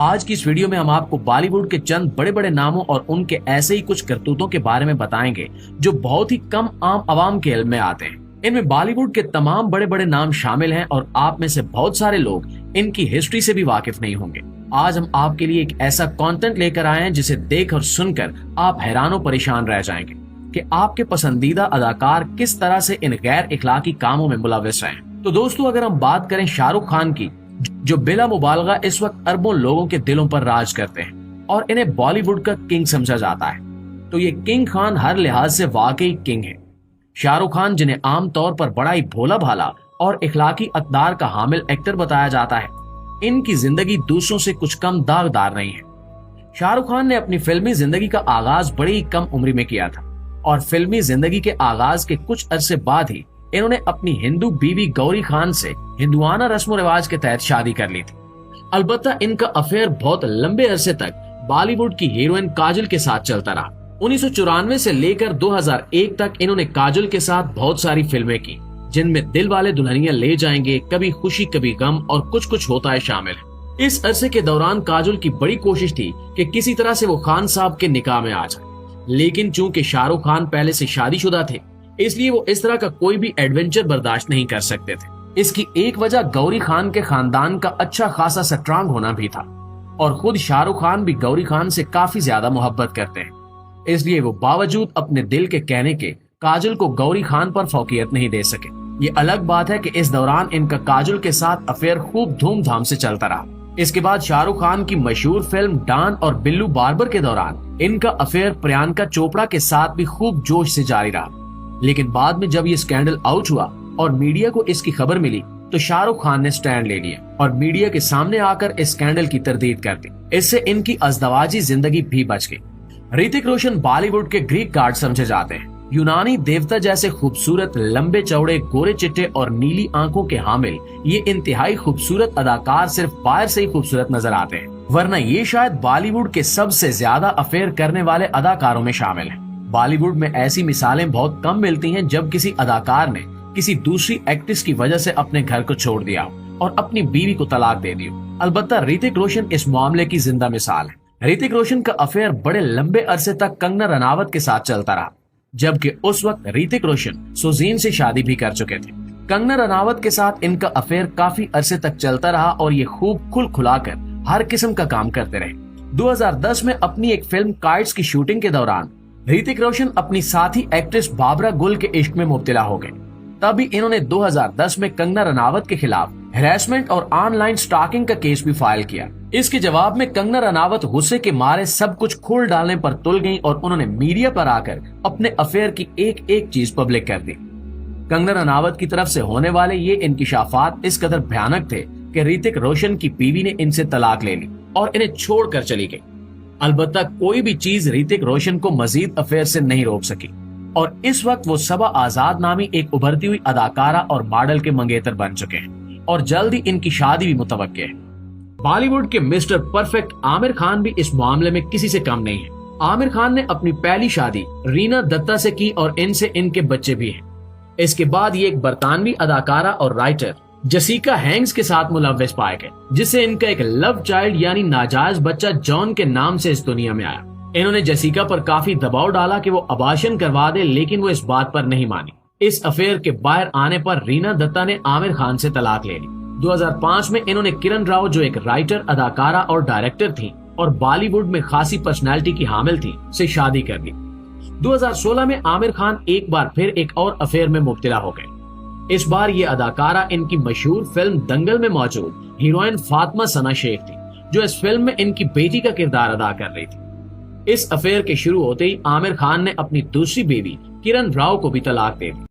आज की इस वीडियो में हम आपको बॉलीवुड के चंद बड़े बड़े नामों और उनके ऐसे ही कुछ करतूतों के बारे में बताएंगे जो बहुत ही कम आम आवाम के इल्म में आते हैं। इनमें बॉलीवुड के तमाम बड़े बड़े नाम शामिल हैं और आप में से बहुत सारे लोग इनकी हिस्ट्री से भी वाकिफ नहीं होंगे। आज हम आपके लिए एक ऐसा कंटेंट लेकर आए हैं जिसे देख और सुनकर आप हैरानों परेशान रह जाएंगे कि आपके पसंदीदा अदाकार किस तरह से इन गैर इखलाकी कामों में मुलविस हैं। तो दोस्तों, अगर हम बात करें शाहरुख खान की, जो बिला मुबालगा इस वक्त अरबों लोगों के दिलों पर राज करते हैं और इन्हें बॉलीवुड का किंग समझा जाता है, तो ये किंग खान हर लिहाज से वाकई किंग है। शाहरुख खान, जिन्हें आमतौर पर बड़ा ही भोला भाला और इखलाकी अक़दार का हामिल एक्टर बताया जाता है, इनकी जिंदगी दूसरों से कुछ कम दागदार नहीं है। शाहरुख खान ने अपनी फिल्मी जिंदगी का आगाज बड़ी ही कम उम्र में किया था और फिल्मी जिंदगी के आगाज के कुछ अरसे बाद ही इन्होंने अपनी हिंदू बीवी गौरी खान से हिंदुआना रस्म रिवाज के तहत शादी कर ली थी। अलबत्ता इनका अफेयर बहुत लंबे अरसे तक बॉलीवुड की हीरोइन काजल के साथ चलता रहा। 1994 से लेकर 2001 तक इन्होंने काजल के साथ बहुत सारी फिल्में की, जिनमें दिल वाले दुल्हनिया ले जाएंगे, कभी खुशी कभी गम और कुछ कुछ होता है शामिल है। इस अरसे के दौरान काजल की बड़ी कोशिश थी कि किसी तरह से वो खान साहब के निकाह में आ जाए, लेकिन चूंकि शाहरुख खान पहले से शादीशुदा थे, इसलिए वो इस तरह का कोई भी एडवेंचर बर्दाश्त नहीं कर सकते थे। इसकी एक वजह गौरी खान के खानदान का अच्छा खासा स्ट्रांग होना भी था और खुद शाहरुख खान भी गौरी खान से काफी ज्यादा मोहब्बत करते हैं, इसलिए वो बावजूद अपने दिल के कहने के काजल को गौरी खान पर फौकियत नहीं दे सके। ये अलग बात है कि इस दौरान इनका काजल के साथ अफेयर खूब धूमधाम से चलता रहा। इसके बाद शाहरुख खान की मशहूर फिल्म डॉन और बिल्लू बार्बर के दौरान इनका अफेयर प्रियंका चोपड़ा के साथ भी खूब जोश से जारी रहा, लेकिन बाद में जब ये स्कैंडल आउट हुआ और मीडिया को इसकी खबर मिली, तो शाहरुख खान ने स्टैंड ले लिया और मीडिया के सामने आकर इस स्कैंडल की तरदीद कर दी। इससे इनकी अज़दवाजी जिंदगी भी बच गई। ऋतिक रोशन बॉलीवुड के ग्रीक गॉड समझे जाते हैं। यूनानी देवता जैसे खूबसूरत, लंबे चौड़े, गोरे चिट्टे और नीली आंखों के हामिल ये इंतहाई खूबसूरत अदाकार सिर्फ बाहर से ही खूबसूरत नजर आते हैं, वरना ये शायद बॉलीवुड के सबसे ज्यादा अफेयर करने वाले अदाकारों में शामिल है। बॉलीवुड में ऐसी मिसालें बहुत कम मिलती हैं जब किसी अदाकार ने किसी दूसरी एक्ट्रेस की वजह से अपने घर को छोड़ दिया और अपनी बीवी को तलाक दे दी। अलबत्ता ऋतिक रोशन इस मामले की जिंदा मिसाल है। ऋतिक रोशन का अफेयर बड़े लंबे अरसे तक कंगना रनावत के साथ चलता रहा, जबकि उस वक्त ऋतिक रोशन सुजीन से शादी भी कर चुके थे। कंगना रनावत के साथ इनका अफेयर काफी अरसे तक चलता रहा और ये खूब खुल खुलाकर हर किस्म का काम करते रहे। 2010 में अपनी एक फिल्म काइट्स की शूटिंग के दौरान ऋतिक रोशन अपनी साथी एक्ट्रेस बाबरा गुल के इश्क में मुब्तला हो गए। तभी इन्होंने 2010 में कंगना रनावत के खिलाफ हैरेसमेंट और ऑनलाइन स्टॉकिंग का केस भी फाइल किया। इसके जवाब में कंगना रनावत गुस्से के मारे सब कुछ खोल डालने पर तुल गईं और उन्होंने मीडिया पर आकर अपने अफेयर की एक एक चीज पब्लिक कर दी। कंगना रनावत की तरफ से होने वाले ये इंकिशाफात इस कदर भयानक थे कि ऋतिक रोशन की बीवी ने इनसे तलाक ले ली और इन्हें छोड़कर चली गई। अलबत्ता कोई भी चीज ऋतिक रोशन को मजीद अफेयर से नहीं रोक सकी और इस वक्त वो सबा आजाद नामी एक उभरती हुई अदाकारा और मॉडल के मंगेतर बन चुके हैं और जल्द ही इनकी शादी भी मुतवक्के है। बॉलीवुड के मिस्टर परफेक्ट आमिर खान भी इस मामले में किसी से कम नहीं है। आमिर खान ने अपनी पहली शादी रीना दत्ता से की और इनसे इनके बच्चे भी हैं। इसके बाद ये एक बरतानवी अदाकारा और राइटर जसिका हैंग्स के साथ मुलव्वस पाए गए, जिससे इनका एक लव चाइल्ड यानी नाजायज बच्चा जॉन के नाम से इस दुनिया में आया। इन्होंने जसिका पर काफी दबाव डाला कि वो अबार्शन करवा दे, लेकिन वो इस बात पर नहीं मानी। इस अफेयर के बाहर आने पर रीना दत्ता ने आमिर खान से तलाक ले ली। 2005 में इन्होंने किरण राव, जो एक राइटर, अदाकारा और डायरेक्टर थी और बॉलीवुड में खासी पर्सनैलिटी की हामिल थी, से शादी कर ली। 2016 में आमिर खान एक बार फिर एक और अफेयर में मुब्तला हो गए। इस बार ये अदाकारा इनकी मशहूर फिल्म दंगल में मौजूद हीरोइन फातिमा सना शेख थी, जो इस फिल्म में इनकी बेटी का किरदार अदा कर रही थी। इस अफेयर के शुरू होते ही आमिर खान ने अपनी दूसरी बीवी किरण राव को भी तलाक दे दी।